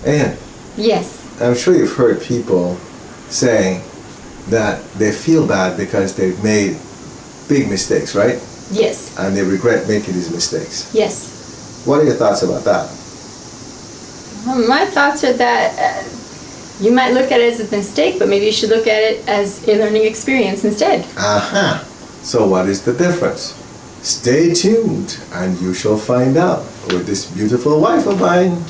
And Yes. I'm sure you've heard people say that they feel bad because they've made big mistakes, right? Yes. And they regret making these mistakes. Yes. What are your thoughts about that? My thoughts are that you might look at it as a mistake, but maybe you should look at it as a learning experience instead. Aha! So what is the difference? Stay tuned and you shall find out with this beautiful wife of mine.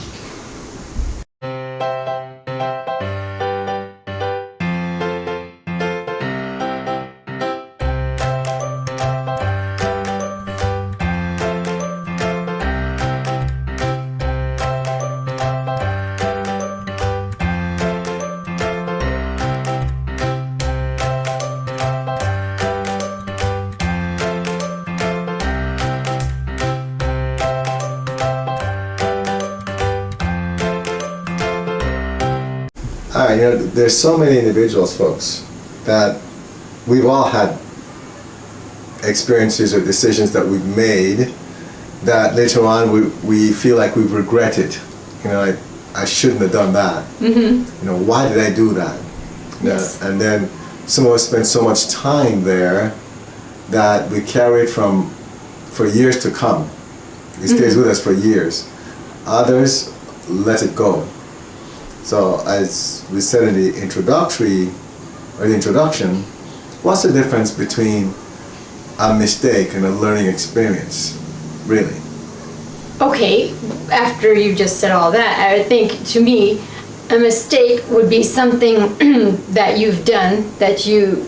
All right, there's so many individuals, folks, that we've all had experiences or decisions that we've made that later on we feel like we've regretted. I shouldn't have done that. Mm-hmm. Why did I do that? Yes. And then some of us spend so much time there that we carry it for years to come. It stays with us for years. Others let it go. So as we said in the introduction, what's the difference between a mistake and a learning experience, really? Okay, after you just said all that, I would think, to me, a mistake would be something that you've done that you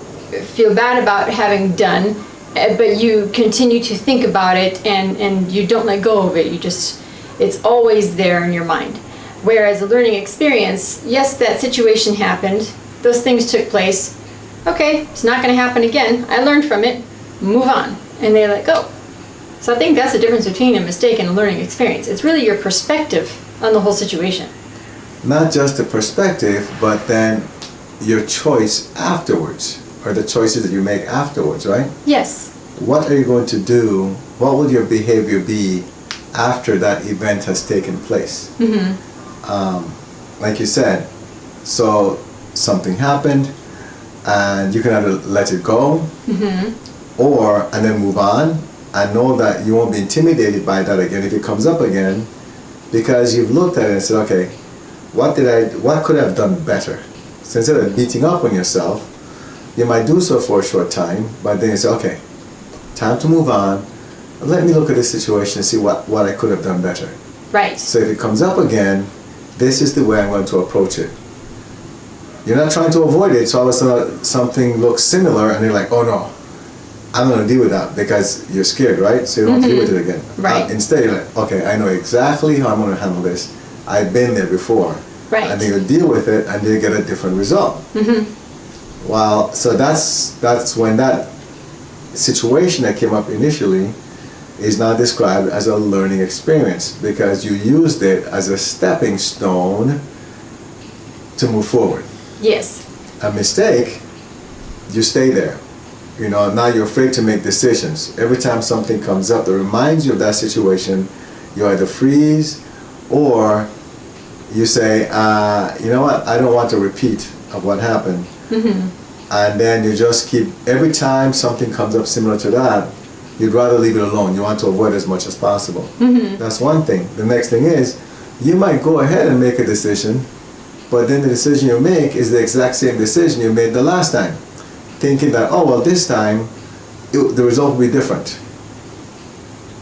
feel bad about having done, but you continue to think about it and you don't let go of it. It's always there in your mind. Whereas a learning experience, yes, that situation happened, those things took place, okay, it's not going to happen again, I learned from it, move on, and they let go. So I think that's the difference between a mistake and a learning experience. It's really your perspective on the whole situation. Not just the perspective, but then your choice afterwards, or the choices that you make afterwards, right? Yes. What are you going to do? What will your behavior be after that event has taken place? Mm-hmm. Like you said, so something happened and you can either let it go and then move on and know that you won't be intimidated by that again if it comes up again, because you've looked at it and said, okay, what could I have done better? So instead of beating up on yourself, you might do so for a short time, but then you say, okay, time to move on. Let me look at this situation and see what I could have done better. Right. So if it comes up again, this is the way I'm going to approach it. You're not trying to avoid it, so all of a sudden something looks similar and you're like, oh no, I'm going to deal with that, because you're scared, right? So you don't deal with it again. Right. Instead, you're like, okay, I know exactly how I'm going to handle this. I've been there before. Right. And then you deal with it and you get a different result. Well, so that's when that situation that came up initially is now described as a learning experience, because you used it as a stepping stone to move forward. Yes. A mistake, you stay there. Now you're afraid to make decisions. Every time something comes up that reminds you of that situation, you either freeze or you say, you know what, I don't want a repeat of what happened. And then you just keep, every time something comes up similar to that, you'd rather leave it alone. You want to avoid as much as possible. That's one thing. The next thing is, you might go ahead and make a decision, but then the decision you make is the exact same decision you made the last time, thinking that, oh, well, this time the result will be different.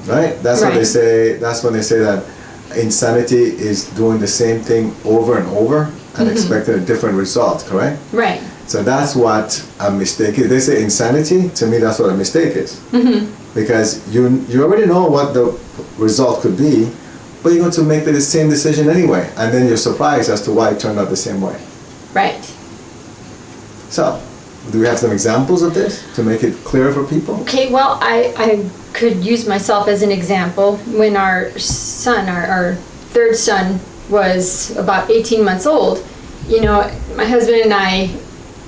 Right? That's what they say. That's when they say that insanity is doing the same thing over and over and expecting a different result, correct? Right. So that's what a mistake is. They say insanity, to me that's what a mistake is. Because you already know what the result could be, but you're going to make the same decision anyway, and then you're surprised as to why it turned out the same way. Right. So, do we have some examples of this to make it clearer for people? Okay, well, I could use myself as an example. When our son, our third son, was about 18 months old, my husband and I,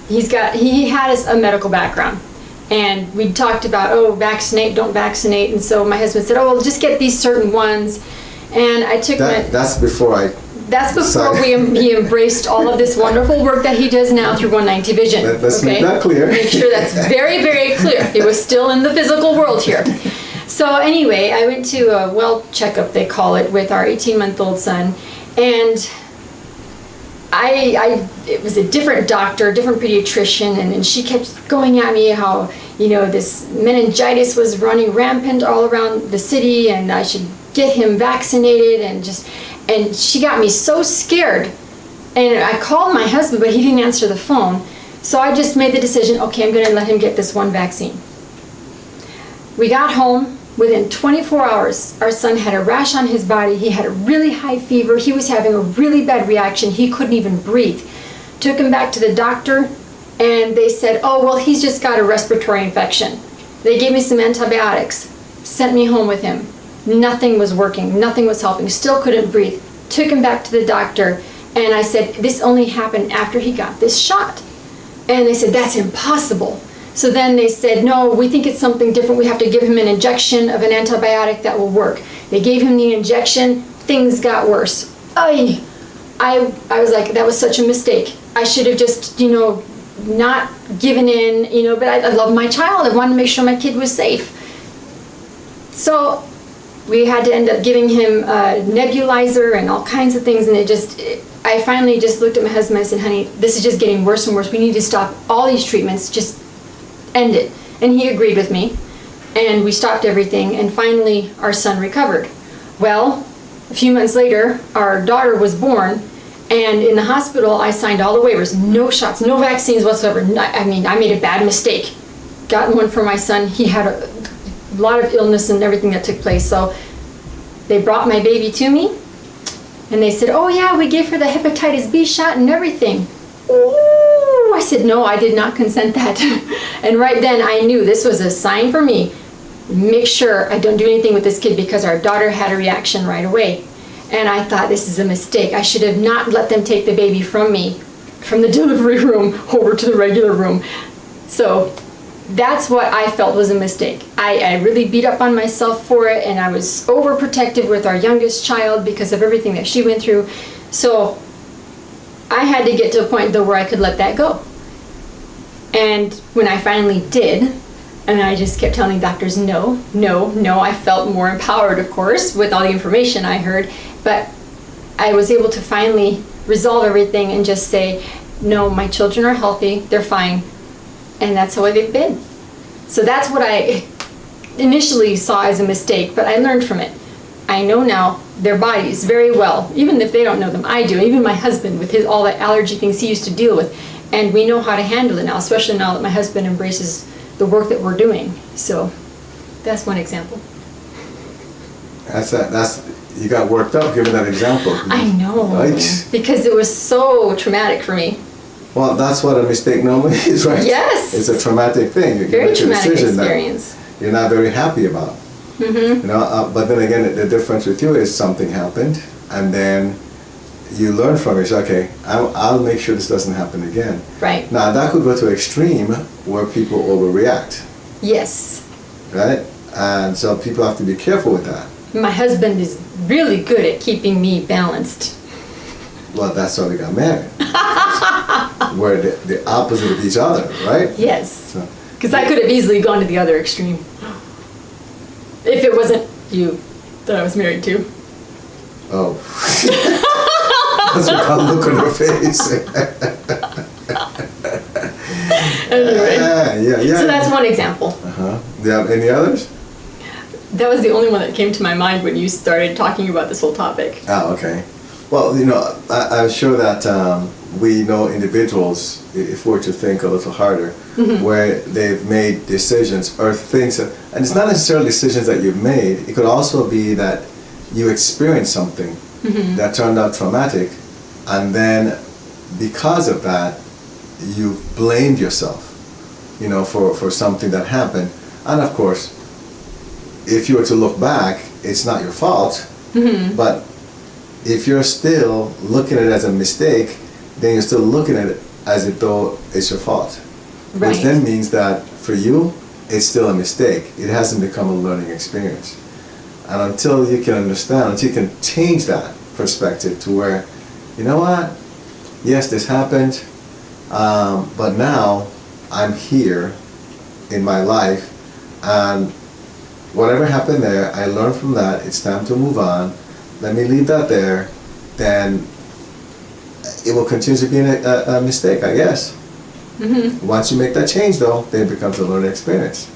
he had a medical background. And we talked about, vaccinate, don't vaccinate. And so my husband said, well, just get these certain ones. And I took That's before I that's before Sorry. he embraced all of this wonderful work that he does now through 190 Vision. Let's make that clear. Make sure that's very, very clear. He was still in the physical world here. So anyway, I went to a well checkup, they call it, with our 18-month-old son, and it was a different doctor, different pediatrician, and she kept going at me how, this meningitis was running rampant all around the city, and I should get him vaccinated, and she got me so scared. And I called my husband, but he didn't answer the phone. So I just made the decision, okay, I'm gonna let him get this one vaccine. We got home. Within 24 hours, our son had a rash on his body. He had a really high fever. He was having a really bad reaction. He couldn't even breathe. Took him back to the doctor, and they said, oh, well, he's just got a respiratory infection. They gave me some antibiotics, sent me home with him. Nothing was working. Nothing was helping. Still couldn't breathe. Took him back to the doctor, and I said, this only happened after he got this shot. And they said, that's impossible. So then they said, no, we think it's something different. We have to give him an injection of an antibiotic that will work. They gave him the injection. Things got worse. I was like, that was such a mistake. I should have just, not given in, but I love my child. I wanted to make sure my kid was safe. So we had to end up giving him a nebulizer and all kinds of things, and I finally just looked at my husband and I said, honey, this is just getting worse and worse. We need to stop all these treatments. Just end it. And he agreed with me, and we stopped everything, and finally our son recovered. Well, a few months later, our daughter was born, and in the hospital I signed all the waivers. No shots, no vaccines whatsoever. I made a bad mistake. Got one for my son. He had a lot of illness and everything that took place. So they brought my baby to me, and they said, oh yeah, we gave her the hepatitis B shot and everything. Oh, I said, no, I did not consent that. And right then I knew this was a sign for me. Make sure I don't do anything with this kid, because our daughter had a reaction right away. And I thought, this is a mistake. I should have not let them take the baby from me, from the delivery room over to the regular room. So that's what I felt was a mistake. I really beat up on myself for it, and I was overprotective with our youngest child because of everything that she went through. So I had to get to a point though where I could let that go. And when I finally did, and I just kept telling doctors no, no, no, I felt more empowered, of course, with all the information I heard, but I was able to finally resolve everything and just say, no, my children are healthy, they're fine, and that's how they've been. So that's what I initially saw as a mistake, but I learned from it. I know now their bodies very well, even if they don't know them, I do. Even my husband, with all the allergy things he used to deal with, and we know how to handle it now, especially now that my husband embraces the work that we're doing. So that's one example. You got worked up giving that example. I know, right? Because it was so traumatic for me. Well, that's what a mistake normally is, right? Yes. It's a traumatic thing. You Very make a traumatic decision experience. that you're not very happy about. Mm-hmm. But then again, the difference with you is something happened, and then you learn from it. You say, okay, I'll make sure this doesn't happen again. Right. Now that could go to extreme where people overreact. Yes. Right? And so people have to be careful with that. My husband is really good at keeping me balanced. Well, that's why they got married. We're the opposite of each other, right? Yes. Because I could have easily gone to the other extreme. If it wasn't you that I was married to. Oh. That's what I look on her face. Anyway. Yeah. So that's one example. Uh-huh. Do you have any others? That was the only one that came to my mind when you started talking about this whole topic. Oh, okay. Well, I'm sure that we know individuals, if we're to think a little harder, Mm-hmm. where they've made decisions or things, and it's not necessarily decisions that you've made. It could also be that you experienced something Mm-hmm. that turned out traumatic, and then because of that, you blamed yourself, for something that happened. And of course, if you were to look back, it's not your fault, Mm-hmm. but if you're still looking at it as a mistake, then you're still looking at it as if though it's your fault. Right. Which then means that for you, it's still a mistake. It hasn't become a learning experience. And until you can understand, until you can change that perspective to where you know what? Yes, this happened, but now I'm here in my life, and whatever happened there, I learned from that. It's time to move on. Let me leave that there. Then it will continue to be a mistake, I guess. Mm-hmm. Once you make that change, though, then it becomes a learning experience.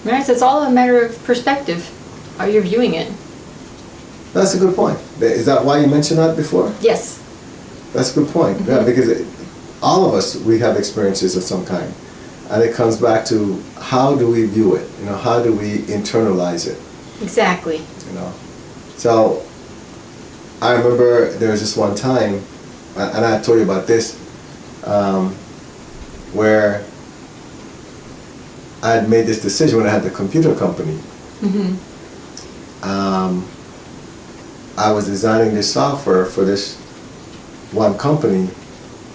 Right, so it's all a matter of perspective, how you're viewing it. That's a good point. Is that why you mentioned that before? Yes. That's a good point. Mm-hmm. Yeah, because all of us, we have experiences of some kind. And it comes back to how do we view it? You know, how do we internalize it? Exactly. You know, so I remember there was this one time, and I told you about this, where I had made this decision when I had the computer company. Mm-hmm. I was designing this software for this one company,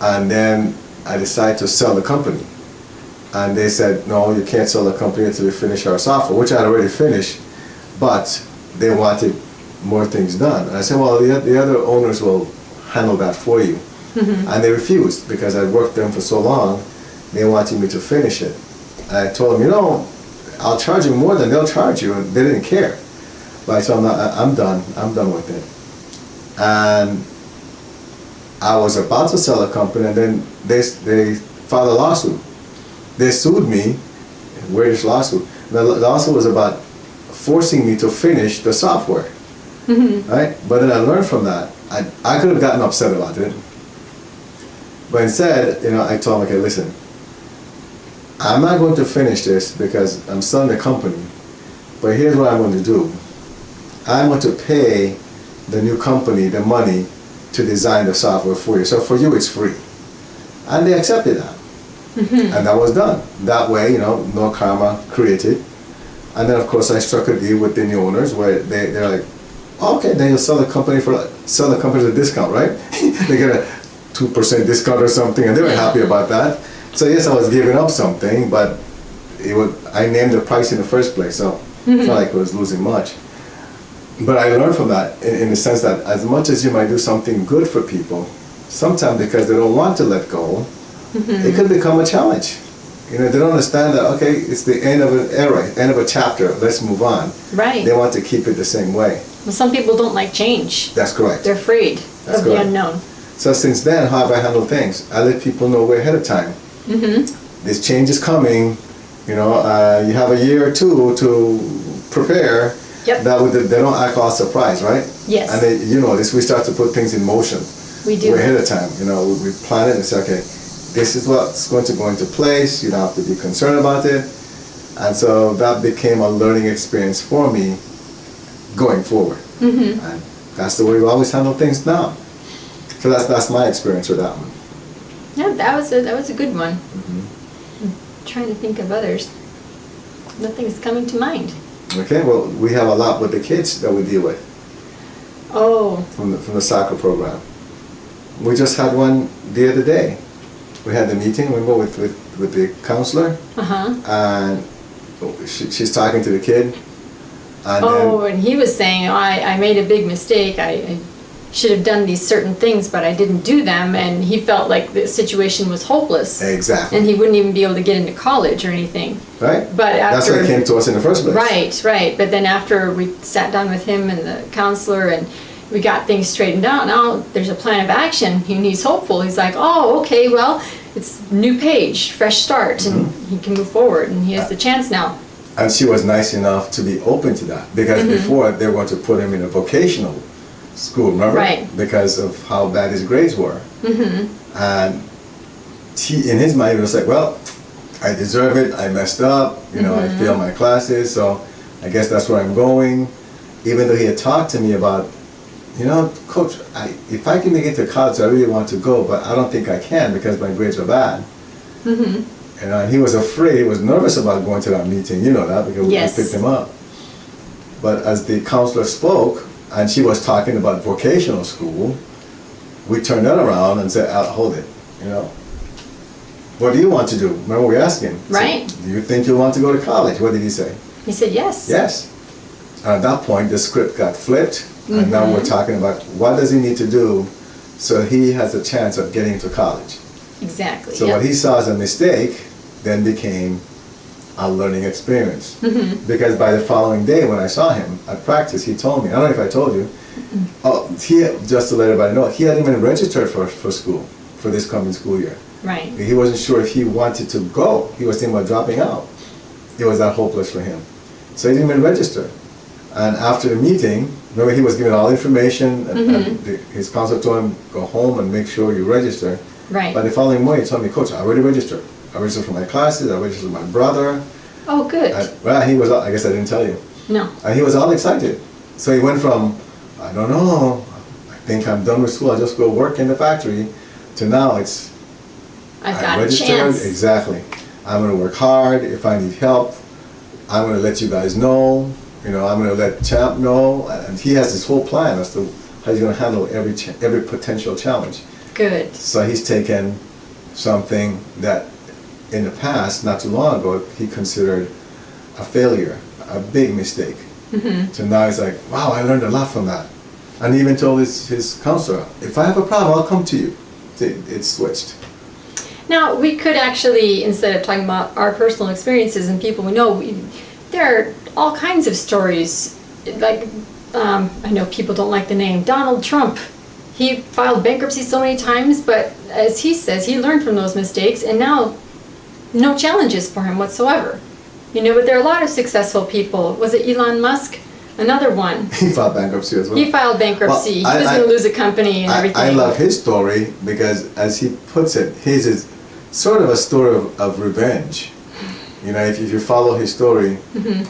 and then I decided to sell the company. And they said, no, you can't sell the company until we finish our software, which I had already finished, but they wanted more things done. And I said, well, the other owners will handle that for you. Mm-hmm. And they refused because I'd worked them for so long, they wanted me to finish it. And I told them, you know, I'll charge you more than they'll charge you, and they didn't care. But I told them, I'm done with it. And I was about to sell the company, and then they filed a lawsuit. They sued me, weirdest lawsuit. The lawsuit was about forcing me to finish the software, Mm-hmm. right? But then I learned from that. I could have gotten upset about it. But instead, you know, I told them, okay, listen, I'm not going to finish this because I'm selling the company, but here's what I'm going to do. I'm going to pay the new company the money to design the software for you. So for you, it's free. And they accepted that. Mm-hmm. And that was done. That way, you know, no karma created. And then, of course, I struck a deal with the new owners where they're like, okay, then you'll sell the company at a discount, right? They get a 2% discount or something, and they were happy about that. So yes, I was giving up something, but I named the price in the first place, so it's not like I was losing much. But I learned from that in the sense that as much as you might do something good for people, sometimes because they don't want to let go, it could become a challenge. You know, they don't understand that, okay, it's the end of an era, end of a chapter, let's move on. Right. They want to keep it the same way. Well, some people don't like change. That's correct. They're afraid That's of correct. the unknown. So since then, how have I handled things? I let people know way ahead of time. Mm-hmm. This change is coming. You know, you have a year or two to prepare. Yep. They don't act all surprised, right? Yes. And they, you know, we start to put things in motion. We do. Way ahead of time. You know, we plan it and say, okay, this is what's going to go into place. You don't have to be concerned about it. And so that became a learning experience for me going forward. Mm-hmm. And that's the way we always handle things now. So that's my experience with that one. Yeah, that was a good one. Mm-hmm. I'm trying to think of others. Nothing's coming to mind. Okay, well, we have a lot with the kids that we deal with Oh. from the soccer program. We just had one the other day. We had the meeting, remember, with the counselor, Uh-huh. and she's talking to the kid. And And he was saying, I made a big mistake. I should have done these certain things, but I didn't do them, and he felt like the situation was hopeless. Exactly. And he wouldn't even be able to get into college or anything. Right? But That's after, what came to us in the first place. Right. But then after we sat down with him and the counselor and we got things straightened out, now there's a plan of action, and he's hopeful. He's like, oh, okay, well, it's new page, fresh start, and he can move forward, and he has the chance now. And she was nice enough to be open to that, because before they were going to put him in a vocational school, remember? Right. Because of how bad his grades were. Mm-hmm. And in his mind, he was like, well, I deserve it, I messed up, you know, I failed my classes, so I guess that's where I'm going. Even though he had talked to me about, you know, Coach, if I can make it to college, I really want to go, but I don't think I can because my grades are bad. Mm-hmm. And he was afraid, he was nervous about going to that meeting, you know that, because Yes. we picked him up. But as the counselor spoke, and she was talking about vocational school, we turned that around and said, hold it, you know. What do you want to do? Remember we asked him. Right. So, do you think you want to go to college? What did he say? He said yes. Yes. And at that point, the script got flipped, and now we're talking about what does he need to do so he has a chance of getting into college. Exactly. So yep. what he saw as a mistake then became a learning experience. Mm-hmm. Because by the following day when I saw him at practice, he told me, I don't know if I told you, just to let everybody know, he hadn't even registered for school for this coming school year. Right. He wasn't sure if he wanted to go. He was thinking about dropping out. It was that hopeless for him. So he didn't even register. And after the meeting, remember he was given all information, and his counselor told him, go home and make sure you register. Right. But the following morning he told me, Coach, I already registered. I registered for my classes, I registered with my brother. Oh, good. Well, he was, I guess I didn't tell you. No. And he was all excited. So he went from, I don't know, I think I'm done with school, I'll just go work in the factory, to now it's, I've I got a registered, chance. exactly. I'm going to work hard. If I need help, I'm going to let you guys know. You know, I'm going to let Champ know. And he has this whole plan as to how he's going to handle every potential challenge. Good. So he's taken something that in the past, not too long ago, he considered a failure, a big mistake. So now he's like, wow, I learned a lot from that. And he even told his counselor, if I have a problem, I'll come to you. It's switched. Now, we could actually, instead of talking about our personal experiences and people we know, there are all kinds of stories. Like, I know people don't like the name Donald Trump. He filed bankruptcy so many times, but as he says, he learned from those mistakes, and now no challenges for him whatsoever. You know, but there are a lot of successful people. Was it Elon Musk? Another one. He filed bankruptcy as well. He filed bankruptcy. Well, he was going to lose a company and everything. I love his story because, as he puts it, his is sort of a story of revenge. You know, if you follow his story,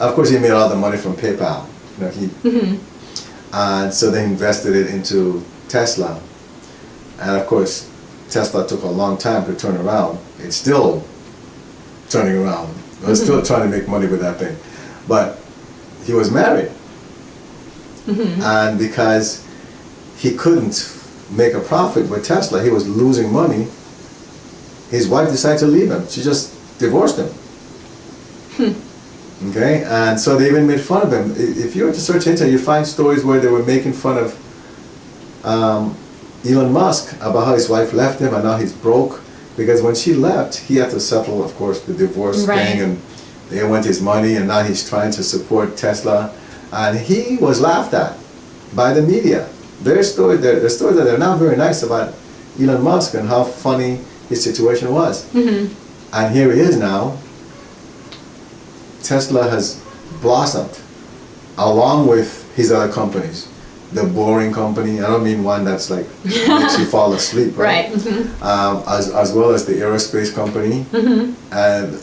of course he made all the money from PayPal. You know, and so they invested it into Tesla, and of course Tesla took a long time to turn around. It's still turning around. They're still trying to make money with that thing, but he was married, and because he couldn't make a profit with Tesla, he was losing money. His wife decided to leave him. She just divorced him. Okay, and so they even made fun of him. If you were to search into it, you find stories where they were making fun of Elon Musk about how his wife left him and now he's broke. Because when she left, he had to settle, of course, the divorce thing, and they went his money, and now he's trying to support Tesla. And he was laughed at by the media. There's stories that are not very nice about Elon Musk and how funny his situation was. And here he is now. Tesla has blossomed along with his other companies. The boring company, I don't mean one that's like makes you fall asleep, right? As well as the aerospace company and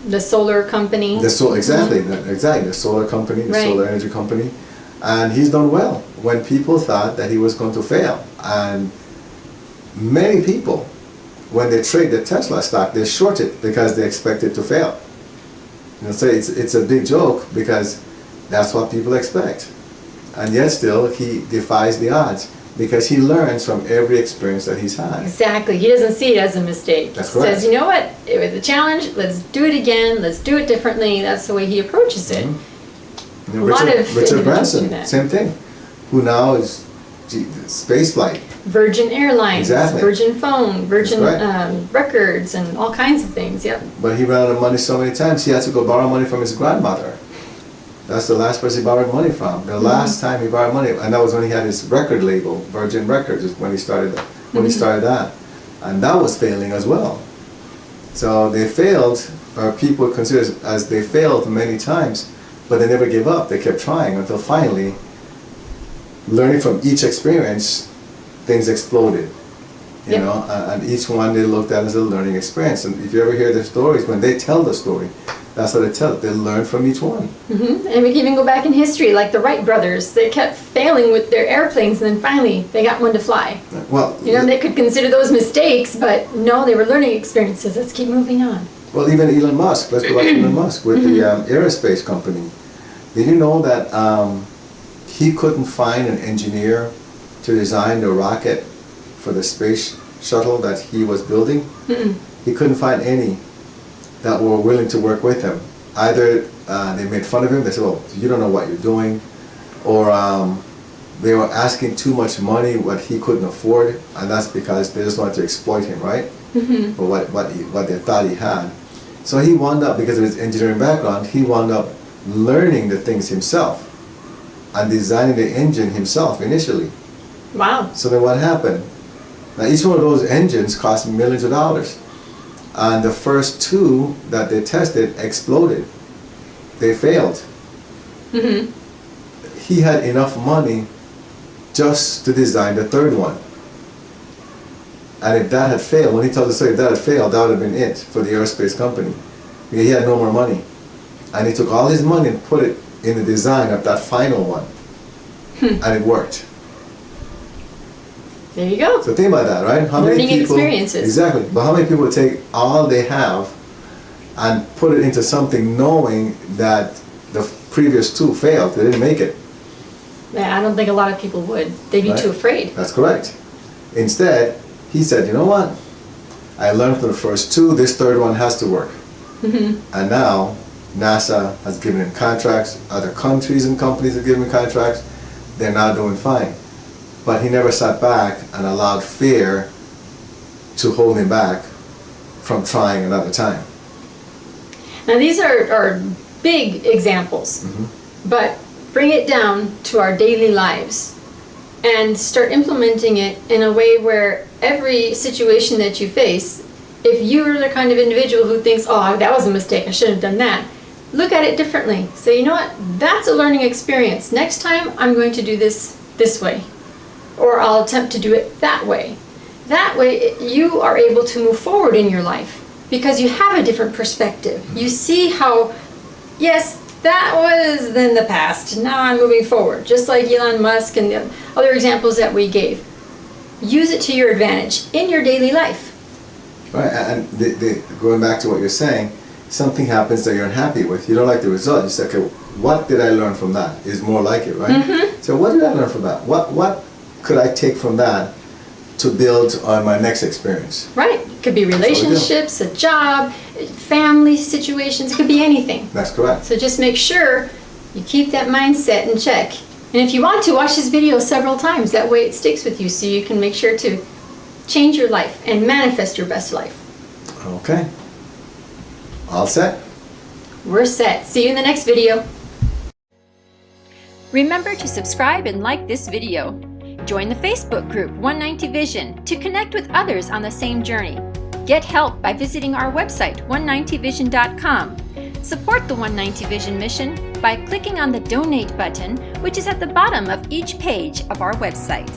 the solar company. Exactly, the solar company, the solar energy company. And he's done well when people thought that he was going to fail. And many people, when they trade the Tesla stock, they short it because they expect it to fail. You know, so it's a big joke because that's what people expect. And yet still, he defies the odds because he learns from every experience that he's had. Exactly. He doesn't see it as a mistake. That's He correct. says, you know what, it was a challenge, let's do it again, let's do it differently. That's the way he approaches it. You know, A lot of Richard individuals do Branson, that. same thing, who now is space flight. Virgin Airlines, Exactly. Virgin Phone, Virgin That's Records, and all kinds of things, yep. But he ran out of money so many times, he had to go borrow money from his grandmother. That's the last person he borrowed money from. The last time he borrowed money, and that was when he had his record label, Virgin Records, is when he started that. And that was failing as well. So they failed, or people consider it as they failed many times, but they never gave up. They kept trying until finally, learning from each experience, things exploded. You know, and each one they looked at as a learning experience. And if you ever hear the stories, when they tell the story, that's what they tell. They learn from each one. And we can even go back in history, like the Wright brothers. They kept failing with their airplanes, and then finally they got one to fly. Well, You know, they could consider those mistakes, but no, they were learning experiences. Let's keep moving on. well, even Elon Musk. Let's go back to Elon Musk with the aerospace company. Did you know that he couldn't find an engineer to design the rocket for the space shuttle that he was building? He couldn't find any that were willing to work with him. Either they made fun of him, they said, "Oh, you don't know what you're doing," or they were asking too much money, what he couldn't afford, and that's because they just wanted to exploit him, right? For what they thought he had. So he wound up, because of his engineering background, he wound up learning the things himself and designing the engine himself initially. Wow. So then what happened? Now each one of those engines cost millions of dollars. And the first two that they tested exploded. They failed. He had enough money just to design the third one. And if that had failed, when he told the story, if that had failed, that would have been it for the aerospace company. Because he had no more money. And he took all his money and put it in the design of that final one. And it worked. There you go. So think about that, right? How Learning many people, experiences. Exactly. But how many people take all they have and put it into something knowing that the previous two failed, they didn't make it? Yeah, I don't think a lot of people would. They'd be Right. too afraid. That's correct. Instead, he said, you know what? I learned from the first two, this third one has to work. And now, NASA has given him contracts, other countries and companies have given him contracts, they're now doing fine. But he never sat back and allowed fear to hold him back from trying another time. Now these are big examples, but bring it down to our daily lives and start implementing it in a way where every situation that you face, if you're the kind of individual who thinks, oh, that was a mistake, I shouldn't have done that, look at it differently. Say, you know what, that's a learning experience. Next time I'm going to do this way, or I'll attempt to do it that way. That way you are able to move forward in your life because you have a different perspective. You see how, yes, that was in the past, now I'm moving forward. Just like Elon Musk and the other examples that we gave. Use it to your advantage in your daily life. Right, and going back to what you're saying, something happens that you're unhappy with. You don't like the result. You say, okay, what did I learn from that? Is more like it, right? So what did I learn from that? What could I take from that to build on my next experience? Right. It could be relationships, a job, family situations. It could be anything. That's correct. So just make sure you keep that mindset in check. And if you want to, watch this video several times. That way it sticks with you so you can make sure to change your life and manifest your best life. Okay. All set? We're set. See you in the next video. Remember to subscribe and like this video. Join the Facebook group 190 Vision to connect with others on the same journey. Get help by visiting our website 190vision.com. Support the 190 Vision mission by clicking on the donate button, which is at the bottom of each page of our website.